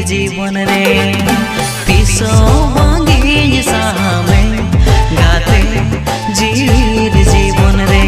जीवन रे पिसो मांगी सामे गाते जीर जीवन रे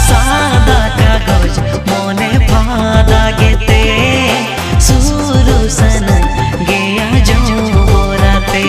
सादा कागज मोने फादा गेते सुरु सन गया जो बोराते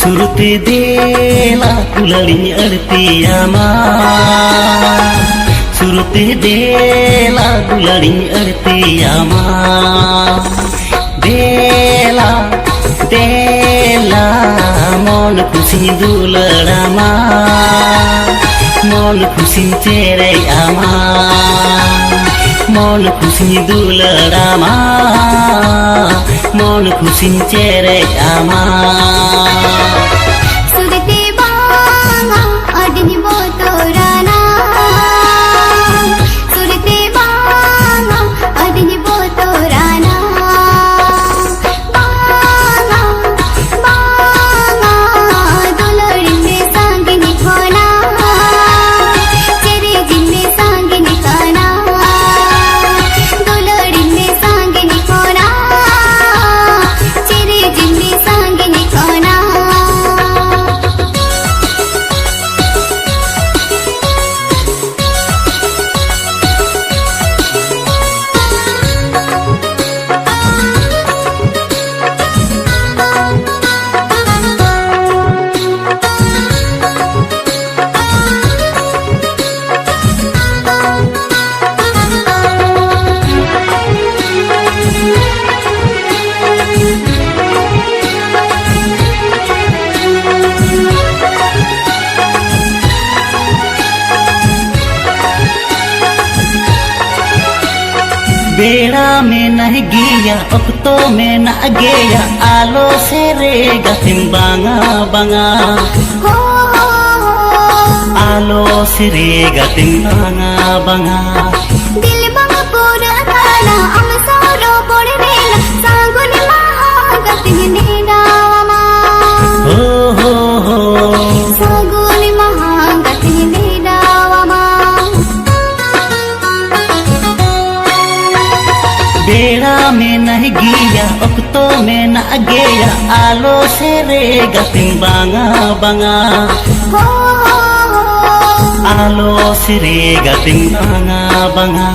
सुरते देला कुलड़ी अड़तियामा सुरते देला कुलड़ी अड़तियामा देला देला मन खुशी दुलड़ामा मन खुशी तेरे आमा मन खुशी दुलड़ामा मन खुशी तेरे आमा सुरते बांगा अडनी बोतोराना सुरते बांगा अडनी बोतोराना बांगा बांगा दुलड़िने सांगिनी खोना चेरे जिन्ने सांगिनी खाना दुलड़िने सांगिनी खोना चेरे जिन्ने सांगिनी खोना बेड़ा में नहीं गिया अक्तो में न गया आलो से रेगा तिम बांगा बांगा आलो से रेगा तिम बांगा बांगा दिल बांगा पूरा थाना हम सारो पड़े नेला सांगुनी महागति नीडावा हो सांगुनी महागति नीडावा बेड़ा में नहीं गिया अक्तो में न गया आलो से रेगा तिम बांगा बांगा आलो से रेगा तिम बांगा बांगा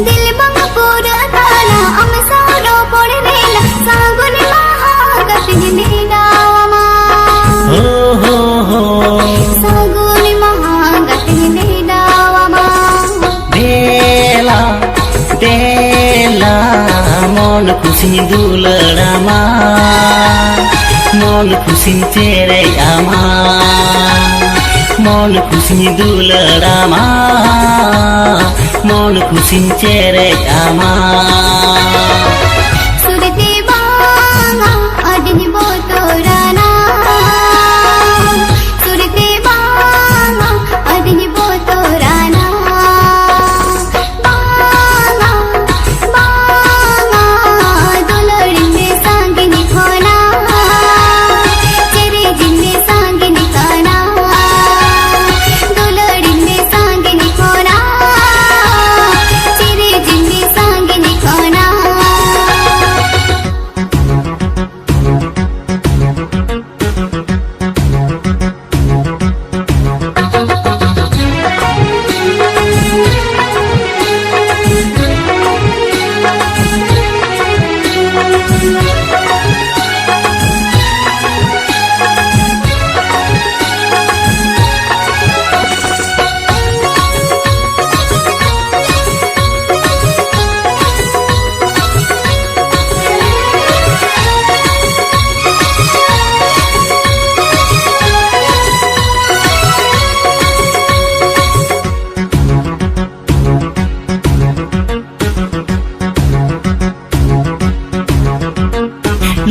दिल बांगा पूरा थाना हम सारो पड़े नेला सांगुनी महागति नीडावा हो सांगुनी महागति नीडावा देला देला मन खुशी दुलड़ामा मन खुशी तेरे आमा मन खुशी दुलड़ामा मन खुशी तेरे आमा सुरते बांगा अडनी बोतोराना सुरते बांगा अडनी बोतोराना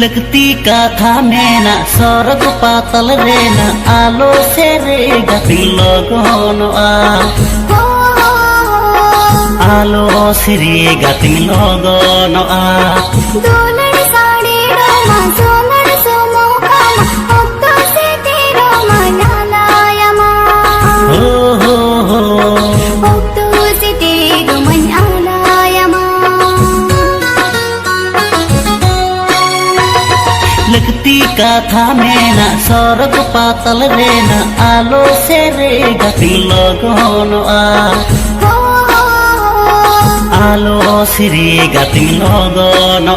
लगती कथा में ना स्वर्ग पातल रे ना आलो से रे गति लगन आलो से रे गति लगन दुलड़ साड़ी रोमा सोमर सोमो कामा ओक्तो से तेरो मनालायमा हो ओक्तो से तेरो मनालायमा लगती कथा में ना स्वर्ग पातल रे ना आलो से रे गति लगन आलो से रे गति लगन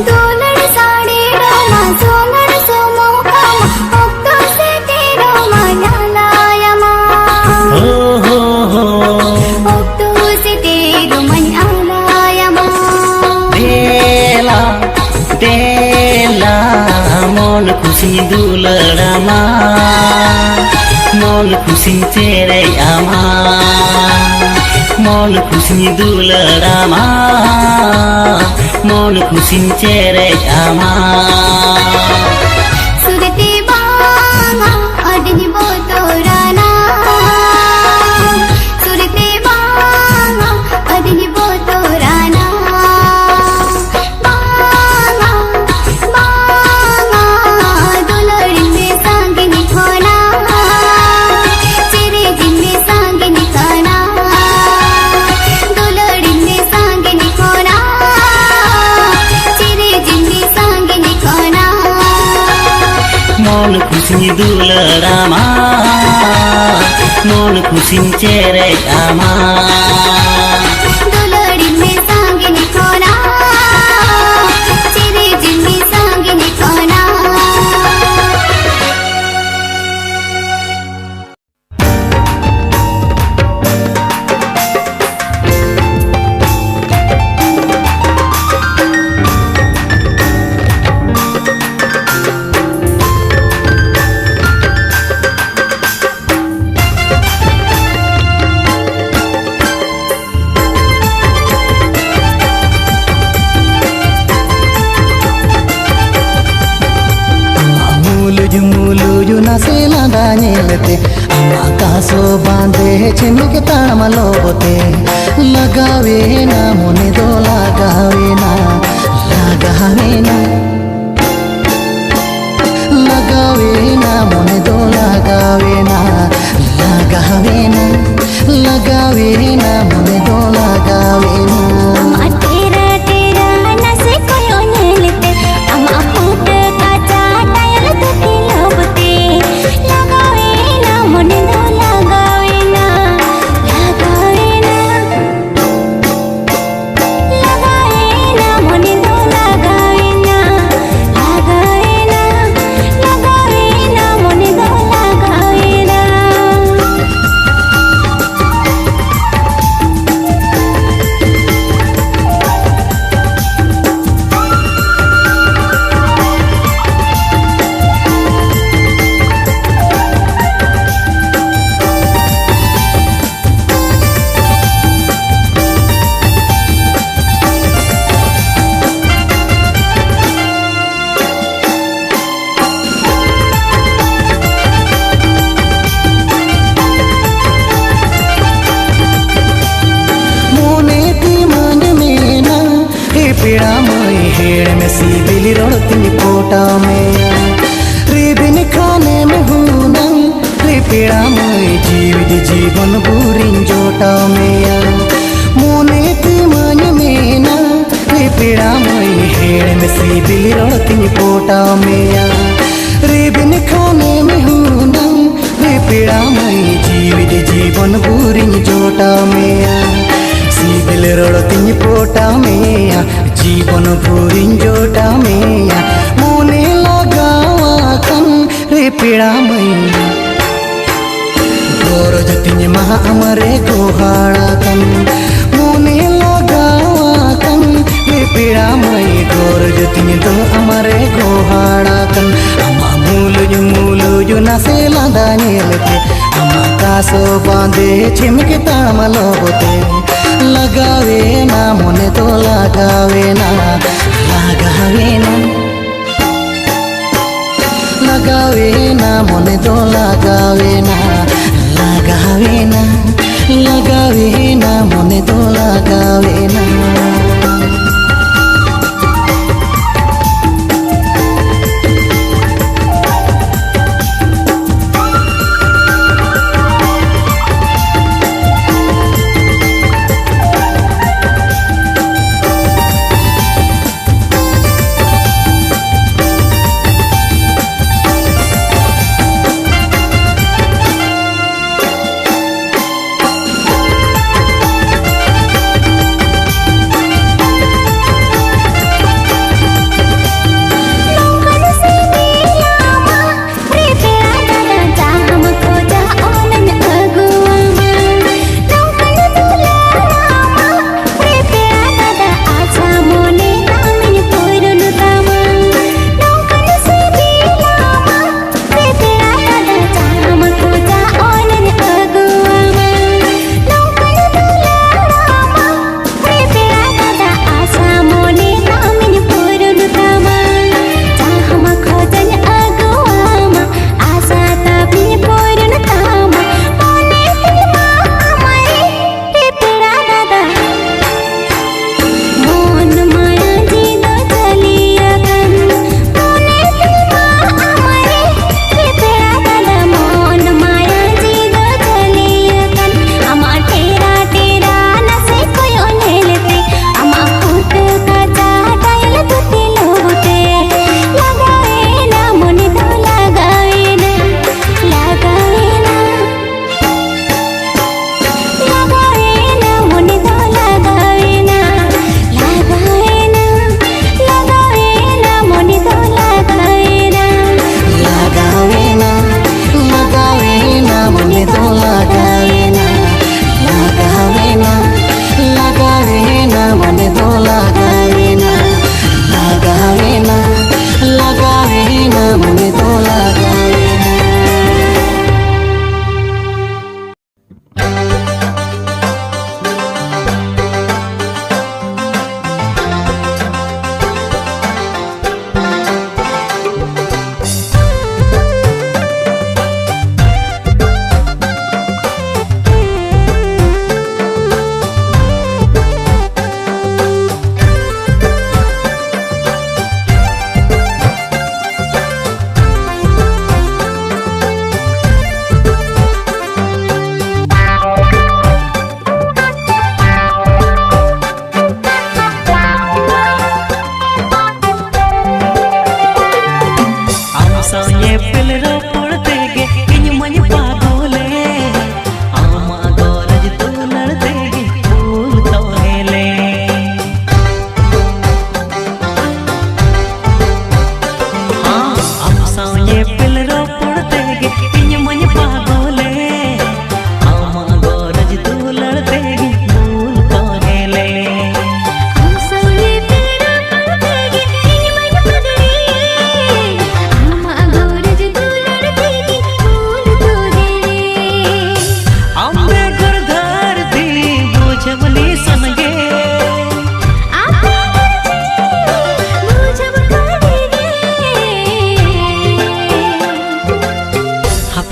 दुलड़ साड़ी रोमा सोमर सोमो कामा ओक्तो से तेरो मनालायमा हो ओक्तो से तेरो मनालायमा बेला बेला मन खुसी दुलड़ामा मन खुसी तेरे आमा मन खुसी दुलड़ामा मन खुसी तेरे आमा सुरते बांगा अडनी बोतोराना सुरते बांगा अडनी बोतोराना बांगा बांगा दुलड़ी में सांगे निखोना चिरे जिन में सांगे निखाना दुलड़ी में सांगे निखोना चिरे जिन में सांगे निखोना मन खुसी दुलड़ामा मन खुसी तेरे आमा दुलड़ी में सांगे निखोना चिरे जिन में सांगे निखोना मुलुजु नासेला दानेलते आकाशो बांधे छिमिक ताम लोबते लगावे ना मुने दो लगावे ना लगावे ना लगावे ना मुने दो लगावे ना लगावे ना लगावे ना मुने दो लगावे ना तेरा तेरा नसे कोयो नेलते अमा फूट काचा टायर तो लोबते लगावे ना मने दो लगावे ना लगावे ना लगावे ना मने दो लगावे ना लगावे ना लगावे ना मने दो लगावे ना पीड़ा मई हेड़ में सी बिली रोती पोटा में रिबिन खाने में हूना रे पीड़ा मई जीवन बुरी जोटा में मोने ती मन में ना रे पीड़ा मई हेड़ में सी बिली रोती पोटा में रिबिन खाने में हूना रे पीड़ा मई जीवन बुरी जोटा में सीबिल रोड़ती पोटा में जीवन भूरी जोटा में मोने लगावा कन रे पीड़ा में गोर जतिन महा अमरे गोहाड़ा कन मोने लगावा कन रे पीड़ा में गोर जतिन तो अमरे गोहाड़ा कन अमा मूलु नासेला दानेलते अमा कासो बांधे छिमके ताम लोबते लगावे ना मोने तो लगावे ना लगावे ना ना मने दो लगावे ना लगावे ना लगावे ना मने दो लगावे ना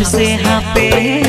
से हाँ पे